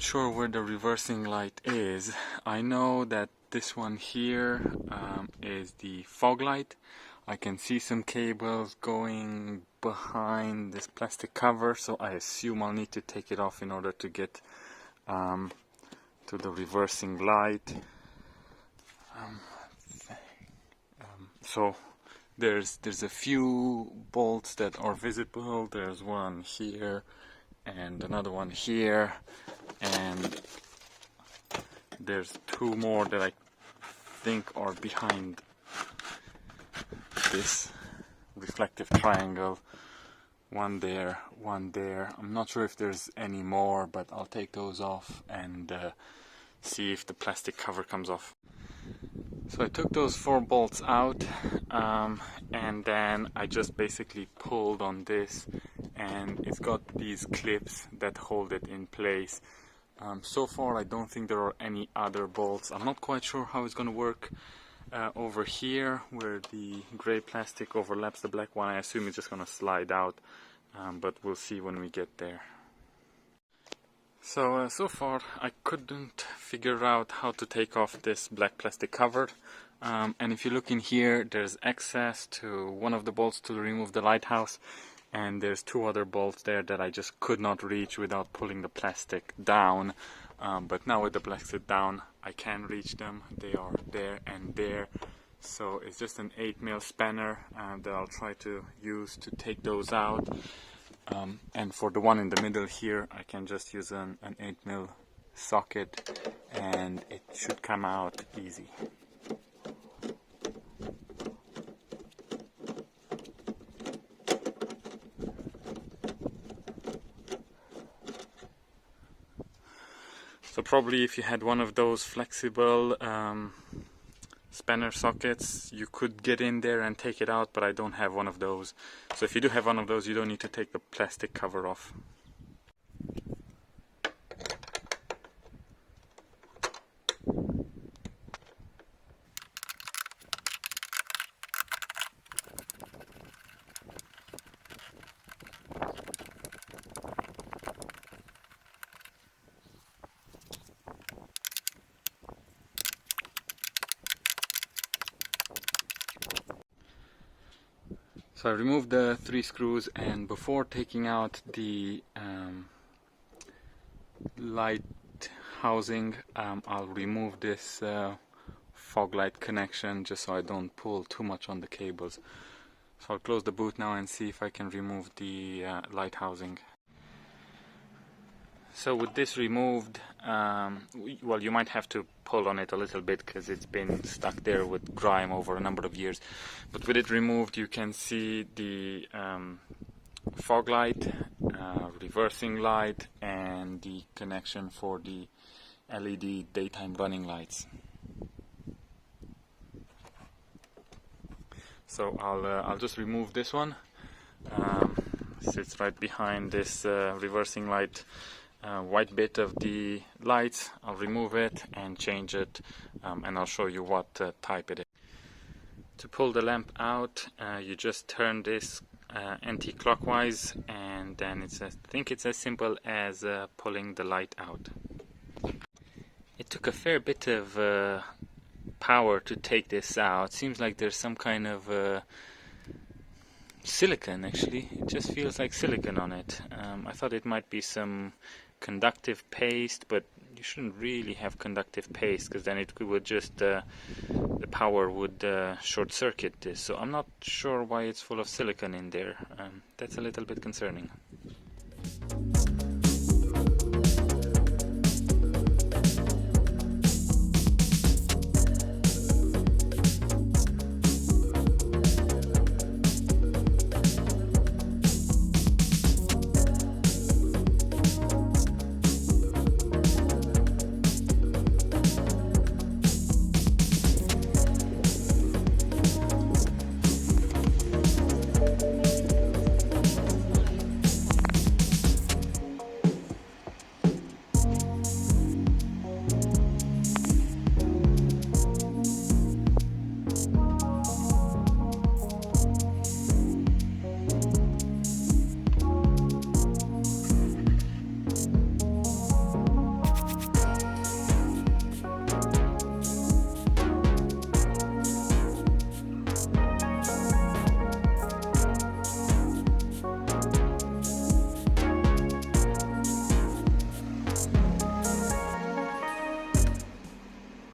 sure where the reversing light is. I know that this one here is the fog light. I can see some cables going behind this plastic cover, so I assume I'll need to take it off in order to get to the reversing light. So there's a few bolts that are visible. There's one here and another one here, and there's two more that I think are behind this reflective triangle. One there, one there. I'm not sure if there's any more, but I'll take those off and see if the plastic cover comes off. So I took those 4 bolts out, and then I just basically pulled on this, and it's got these clips that hold it in place. So far I don't think there are any other bolts. I'm not quite sure how it's going to work over here where the gray plastic overlaps the black one. I assume it's just going to slide out, but we'll see when we get there. So far I couldn't figure out how to take off this black plastic cover, and if you look in here, there's access to one of the bolts to remove the lighthouse, and there's 2 other bolts there that I just could not reach without pulling the plastic down. But now with the plastic down, I can reach them. They are there and there. So it's just an 8mm spanner that I'll try to use to take those out. And for the one in the middle here, I can just use an 8mm socket, and it should come out easy. So probably if you had one of those flexible spanner sockets, you could get in there and take it out, but I don't have one of those. So if you do have one of those, you don't need to take the plastic cover off. So I removed the 3 screws, and before taking out the light housing, I'll remove this fog light connection just so I don't pull too much on the cables. So I'll close the boot now and see if I can remove the light housing. So with this removed, well, you might have to pull on it a little bit because it's been stuck there with grime over a number of years. But with it removed, you can see the fog light, reversing light, and the connection for the LED daytime running lights. So I'll just remove this one. Sits right behind this reversing light. White bit of the lights. I'll remove it and change it, and I'll show you what type it is. To pull the lamp out, you just turn this anti-clockwise, and then I think it's as simple as pulling the light out. It took a fair bit of power to take this out. Seems like there's some kind of silicone, actually. It just feels like silicone on it. I thought it might be some conductive paste, but you shouldn't really have conductive paste because then it would just the power would short circuit this. So I'm not sure why it's full of silicone in there. That's a little bit concerning.